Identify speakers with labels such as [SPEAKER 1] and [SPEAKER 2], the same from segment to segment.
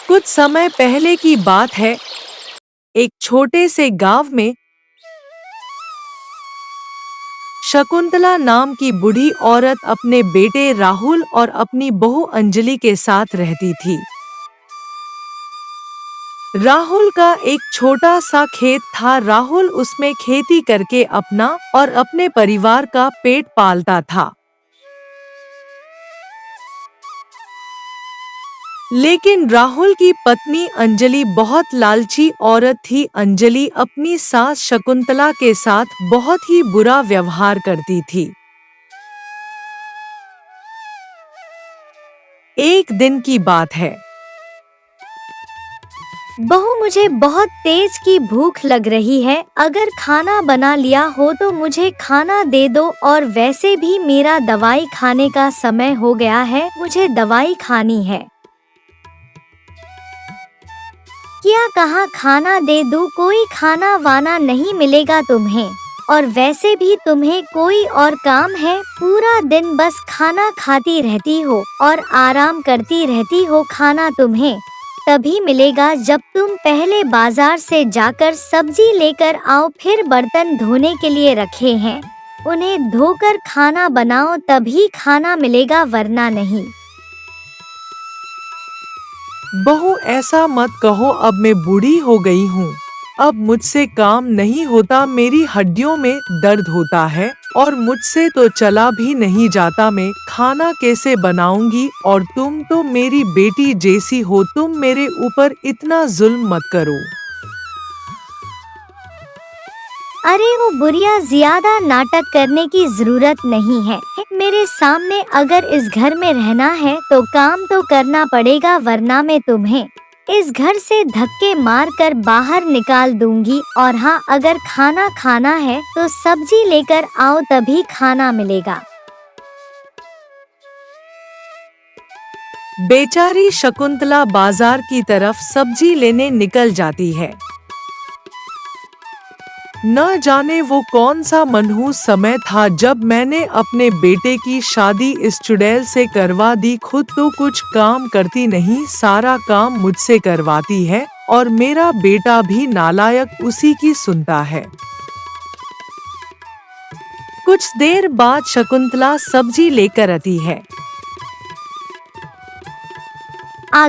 [SPEAKER 1] कुछ समय पहले की बात है। एक छोटे से गांव में शकुंतला नाम की बूढ़ी औरत अपने बेटे राहुल और अपनी बहू अंजलि के साथ रहती थी। राहुल का एक छोटा सा खेत था। राहुल उसमें खेती करके अपना और अपने परिवार का पेट पालता था। लेकिन राहुल की पत्नी अंजलि बहुत लालची औरत थी। अंजलि अपनी सास शकुंतला के साथ बहुत ही बुरा व्यवहार करती थी। एक दिन की बात है।
[SPEAKER 2] बहू, मुझे बहुत तेज की भूख लग रही है। अगर खाना बना लिया हो तो मुझे खाना दे दो, और वैसे भी मेरा दवाई खाने का समय हो गया है। मुझे दवाई खानी है। क्या कहाँ खाना दे दूँ? कोई खाना वाना नहीं मिलेगा तुम्हें, और वैसे भी तुम्हें कोई और काम है? पूरा दिन बस खाना खाती रहती हो और आराम करती रहती हो। खाना तुम्हें तभी मिलेगा जब तुम पहले बाजार से जाकर सब्जी लेकर आओ, फिर बर्तन धोने के लिए रखे हैं उन्हें धोकर खाना बनाओ, तभी खाना मिलेगा, वरना नहीं।
[SPEAKER 1] बहू, ऐसा मत कहो। अब मैं बूढ़ी हो गई हूँ। अब मुझसे काम नहीं होता। मेरी हड्डियों में दर्द होता है और मुझसे तो चला भी नहीं जाता। मैं खाना कैसे बनाऊंगी? और तुम तो मेरी बेटी जैसी हो। तुम मेरे ऊपर इतना जुल्म मत करो।
[SPEAKER 2] अरे वो बुढ़िया, ज्यादा नाटक करने की जरूरत नहीं है। मेरे सामने अगर इस घर में रहना है तो काम तो करना पड़ेगा, वरना मैं तुम्हें इस घर से धक्के मार कर बाहर निकाल दूंगी। और हाँ, अगर खाना खाना है तो सब्जी लेकर आओ, तभी खाना मिलेगा।
[SPEAKER 1] बेचारी शकुंतला बाजार की तरफ सब्जी लेने निकल जाती है। न जाने वो कौन सा मनहूस समय था जब मैंने अपने बेटे की शादी इस चुड़ैल से करवा दी। खुद तो कुछ काम करती नहीं, सारा काम मुझसे करवाती है, और मेरा बेटा भी नालायक उसी की सुनता है। कुछ देर बाद शकुंतला सब्जी लेकर आती है।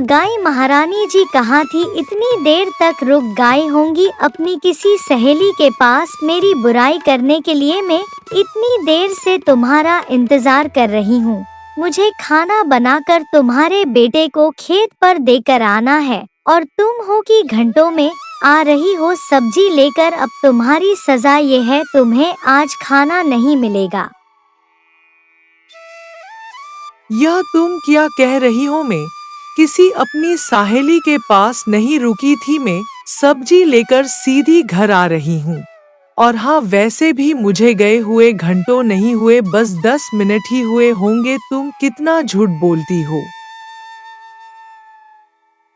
[SPEAKER 2] गाय महारानी जी कहाँ थी? इतनी देर तक रुक गई होंगी अपनी किसी सहेली के पास मेरी बुराई करने के लिए। मैं इतनी देर से तुम्हारा इंतजार कर रही हूँ। मुझे खाना बनाकर तुम्हारे बेटे को खेत पर देकर आना है, और तुम हो कि घंटों में आ रही हो सब्जी लेकर। अब तुम्हारी सजा ये है, तुम्हें आज खाना नहीं मिलेगा।
[SPEAKER 1] यह तुम क्या कह रही हो? मैं किसी अपनी सहेली के पास नहीं रुकी थी। मैं सब्जी लेकर सीधी घर आ रही हूँ। और हाँ, वैसे भी मुझे गए हुए घंटों नहीं हुए, बस 10 मिनट ही हुए होंगे। तुम कितना झूठ बोलती हो।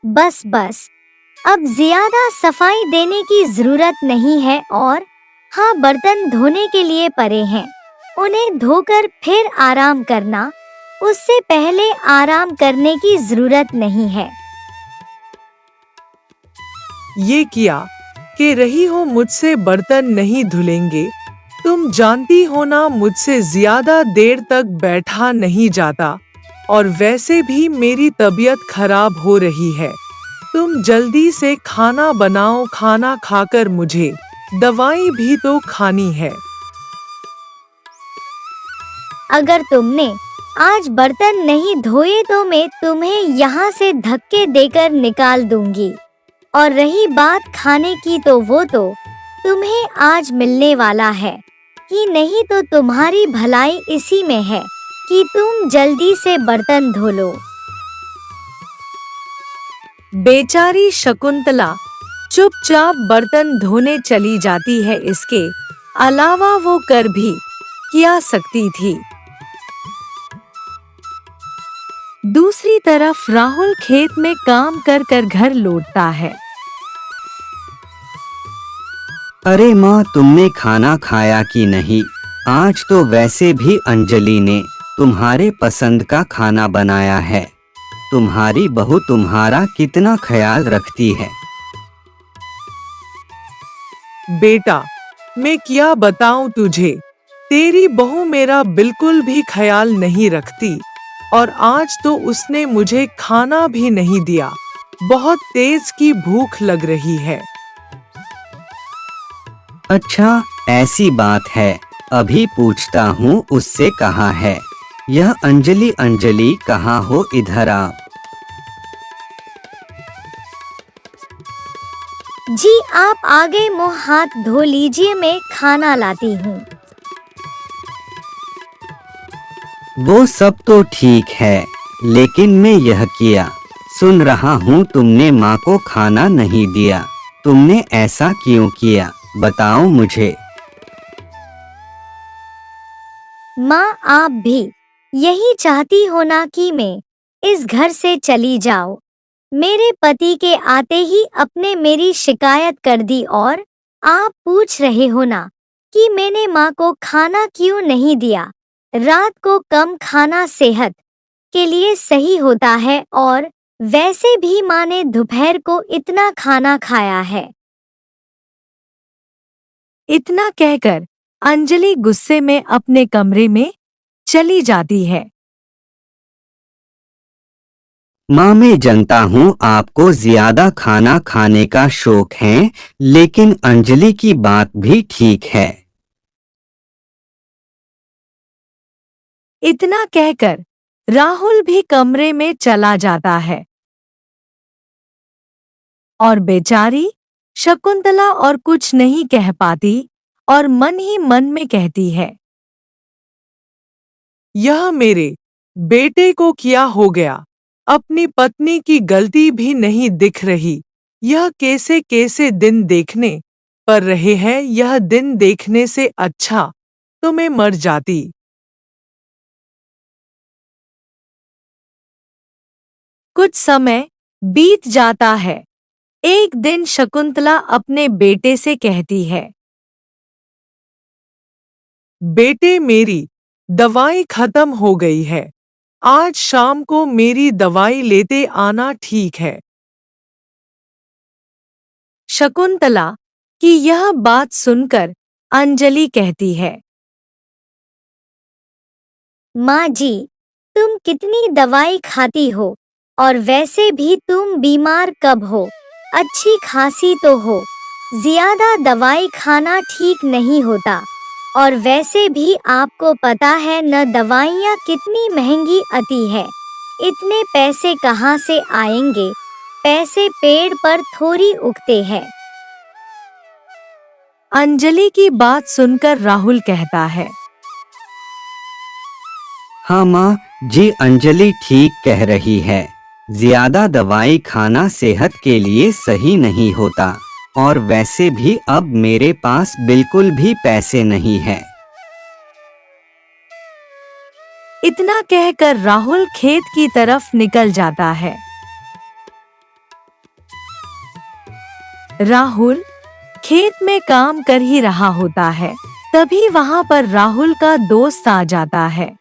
[SPEAKER 2] बस बस, अब ज्यादा सफाई देने की जरूरत नहीं है। और हाँ, बर्तन धोने के लिए पड़े हैं, उन्हें धोकर फिर आराम करना। उससे पहले आराम करने की जरूरत नहीं है।
[SPEAKER 1] ये क्या कह रही हो? मुझसे बर्तन नहीं धुलेंगे? तुम जानती हो ना, मुझसे ज्यादा देर तक बैठा नहीं जाता, और वैसे भी मेरी तबीयत खराब हो रही है। तुम जल्दी से खाना बनाओ। खाना खाकर मुझे दवाई भी तो खानी है।
[SPEAKER 2] अगर तुमने आज बर्तन नहीं धोए तो मैं तुम्हें यहाँ से धक्के देकर निकाल दूंगी। और रही बात खाने की, तो वो तो तुम्हें आज मिलने वाला है ही नहीं। तो तुम्हारी भलाई इसी में है कि तुम जल्दी से बर्तन धो लो।
[SPEAKER 1] बेचारी शकुंतला चुपचाप बर्तन धोने चली जाती है। इसके अलावा वो कर भी क्या सकती थी? दूसरी तरफ राहुल खेत में काम कर कर घर लौटता है।
[SPEAKER 3] अरे माँ, तुमने खाना खाया कि नहीं? आज तो वैसे भी अंजलि ने तुम्हारे पसंद का खाना बनाया है। तुम्हारी बहू तुम्हारा कितना ख्याल रखती है।
[SPEAKER 1] बेटा, मैं क्या बताऊं तुझे, तेरी बहू मेरा बिल्कुल भी ख्याल नहीं रखती और आज तो उसने मुझे खाना भी नहीं दिया। बहुत तेज की भूख लग रही है।
[SPEAKER 3] अच्छा, ऐसी बात है, अभी पूछता हूँ उससे कहाँ है। यह अंजलि, अंजलि कहाँ हो, इधर आओ।
[SPEAKER 2] जी आप आगे मुंह हाथ धो लीजिए, मैं खाना लाती हूँ।
[SPEAKER 3] वो सब तो ठीक है, लेकिन मैं यह किया, सुन रहा हूँ तुमने माँ को खाना नहीं दिया। तुमने ऐसा क्यों किया, बताओ मुझे।
[SPEAKER 2] माँ आप भी यही चाहती हो ना कि मैं इस घर से चली जाऊं। मेरे पति के आते ही अपने मेरी शिकायत कर दी और आप पूछ रहे हो ना कि मैंने माँ को खाना क्यों नहीं दिया। रात को कम खाना सेहत के लिए सही होता है और वैसे भी माँ ने दोपहर को इतना खाना खाया है।
[SPEAKER 1] इतना कहकर अंजलि गुस्से में अपने कमरे में चली जाती है।
[SPEAKER 3] माँ, मैं जानता हूँ आपको ज्यादा खाना खाने का शौक है, लेकिन अंजलि की बात भी ठीक है।
[SPEAKER 1] इतना कहकर राहुल भी कमरे में चला जाता है और बेचारी शकुंतला और कुछ नहीं कह पाती और मन ही मन में कहती है, यह मेरे बेटे को क्या हो गया, अपनी पत्नी की गलती भी नहीं दिख रही। यह कैसे कैसे दिन देखने पर रहे हैं, यह दिन देखने से अच्छा तो मैं मर जाती। कुछ समय बीत जाता है। एक दिन शकुंतला अपने बेटे से कहती है, बेटे मेरी दवाई खत्म हो गई है, आज शाम को मेरी दवाई लेते आना, ठीक है। शकुंतला की यह बात सुनकर अंजलि कहती है,
[SPEAKER 2] माँ जी, तुम कितनी दवाई खाती हो और वैसे भी तुम बीमार कब हो, अच्छी खांसी तो हो। ज्यादा दवाई खाना ठीक नहीं होता और वैसे भी आपको पता है न दवाइयाँ कितनी महंगी आती है। इतने पैसे कहाँ से आएंगे, पैसे पेड़ पर थोड़ी उगते हैं।
[SPEAKER 1] अंजलि की बात सुनकर राहुल कहता है,
[SPEAKER 3] हाँ माँ जी, अंजलि ठीक कह रही है। ज्यादा दवाई खाना सेहत के लिए सही नहीं होता और वैसे भी अब मेरे पास बिल्कुल भी पैसे नहीं है।
[SPEAKER 1] इतना कहकर राहुल खेत की तरफ निकल जाता है। राहुल खेत में काम कर ही रहा होता है, तभी वहां पर राहुल का दोस्त आ जाता है।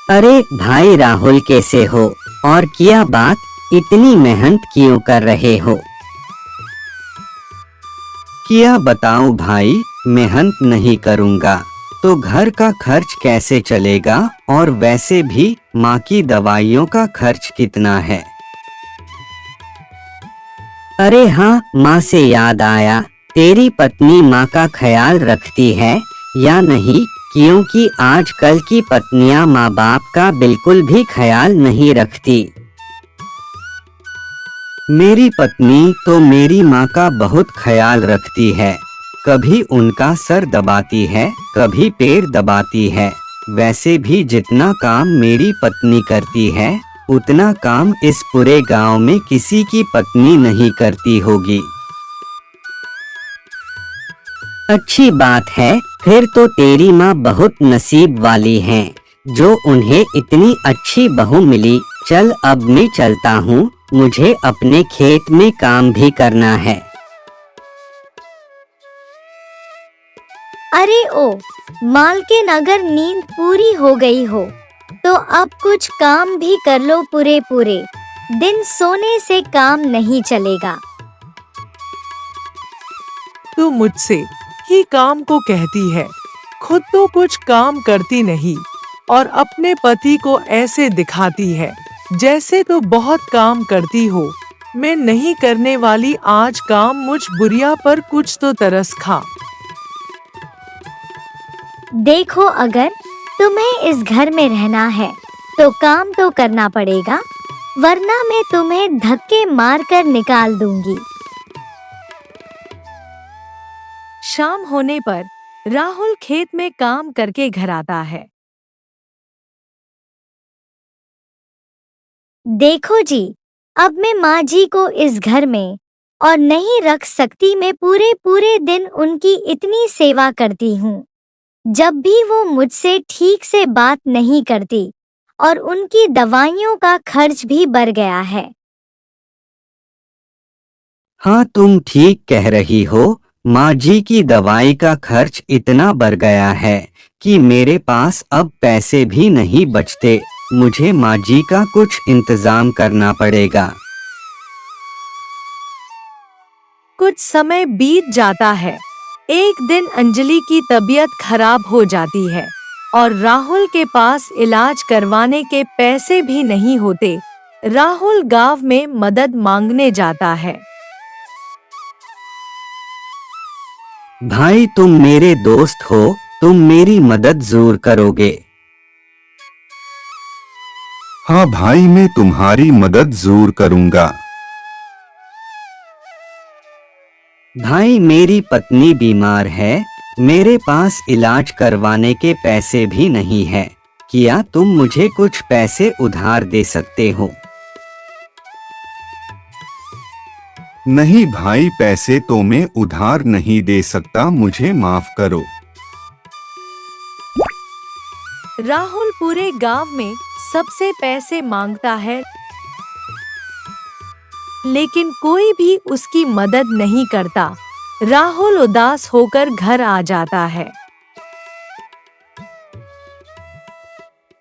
[SPEAKER 3] अरे भाई राहुल, कैसे हो और क्या बात, इतनी मेहनत क्यों कर रहे हो। क्या बताऊं भाई, मेहनत नहीं करूंगा तो घर का खर्च कैसे चलेगा और वैसे भी माँ की दवाइयों का खर्च कितना है। अरे हाँ, माँ से याद आया, तेरी पत्नी माँ का ख्याल रखती है या नहीं, क्योंकि आजकल की पत्नियां माँ बाप का बिल्कुल भी ख्याल नहीं रखती। मेरी पत्नी तो मेरी माँ का बहुत ख्याल रखती है, कभी उनका सर दबाती है, कभी पैर दबाती है। वैसे भी जितना काम मेरी पत्नी करती है, उतना काम इस पूरे गांव में किसी की पत्नी नहीं करती होगी। अच्छी बात है, फिर तो तेरी माँ बहुत नसीब वाली हैं, जो उन्हें इतनी अच्छी बहू मिली। चल अब मैं चलता हूँ, मुझे अपने खेत में काम भी करना है।
[SPEAKER 2] अरे ओ मालकिन, अगर नींद पूरी हो गई हो तो अब कुछ काम भी कर लो, पूरे पूरे दिन सोने से काम नहीं चलेगा।
[SPEAKER 1] तू मुझसे ही काम को कहती है, खुद तो कुछ काम करती नहीं और अपने पति को ऐसे दिखाती है जैसे तो बहुत काम करती हो। मैं नहीं करने वाली आज काम, मुझ बुढ़िया पर कुछ तो तरस खा।
[SPEAKER 2] देखो, अगर तुम्हें इस घर में रहना है तो काम तो करना पड़ेगा, वरना मैं तुम्हें धक्के मारकर निकाल दूंगी।
[SPEAKER 1] शाम होने पर राहुल खेत में काम करके घर आता है।
[SPEAKER 2] देखो जी, अब मैं माँ जी को इस घर में और नहीं रख सकती। मैं पूरे पूरे दिन उनकी इतनी सेवा करती हूँ। जब भी वो मुझसे ठीक से बात नहीं करती और उनकी दवाइयों का खर्च भी बढ़ गया है।
[SPEAKER 3] हाँ, तुम ठीक कह रही हो। माँ जी की दवाई का खर्च इतना बढ़ गया है कि मेरे पास अब पैसे भी नहीं बचते। मुझे माँ जी का कुछ इंतजाम करना पड़ेगा।
[SPEAKER 1] कुछ समय बीत जाता है। एक दिन अंजलि की तबीयत खराब हो जाती है और राहुल के पास इलाज करवाने के पैसे भी नहीं होते। राहुल गांव में मदद मांगने जाता है।
[SPEAKER 3] भाई, तुम मेरे दोस्त हो, तुम मेरी मदद जरूर करोगे।
[SPEAKER 4] हाँ भाई, मैं तुम्हारी मदद जरूर करूंगा।
[SPEAKER 3] भाई, मेरी पत्नी बीमार है, मेरे पास इलाज करवाने के पैसे भी नहीं है। क्या तुम मुझे कुछ पैसे उधार दे सकते हो?
[SPEAKER 4] नहीं भाई, पैसे तो मैं उधार नहीं दे सकता, मुझे माफ करो।
[SPEAKER 1] राहुल पूरे गांव में सबसे पैसे मांगता है, लेकिन कोई भी उसकी मदद नहीं करता। राहुल उदास होकर घर आ जाता है।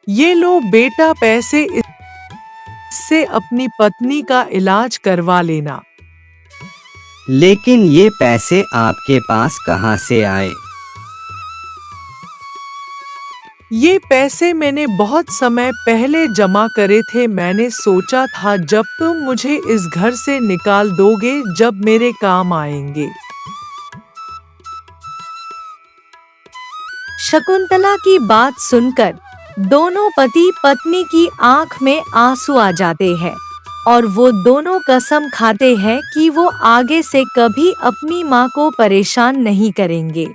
[SPEAKER 1] ये लो बेटा पैसे, इससे अपनी पत्नी का इलाज करवा लेना।
[SPEAKER 3] लेकिन ये पैसे आपके पास कहाँ से आए?
[SPEAKER 1] ये पैसे मैंने बहुत समय पहले जमा करे थे। मैंने सोचा था जब तुम मुझे इस घर से निकाल दोगे, जब मेरे काम आएंगे। शकुंतला की बात सुनकर दोनों पति पत्नी की आंख में आंसू आ जाते हैं और वो दोनों कसम खाते हैं कि वो आगे से कभी अपनी माँ को परेशान नहीं करेंगे।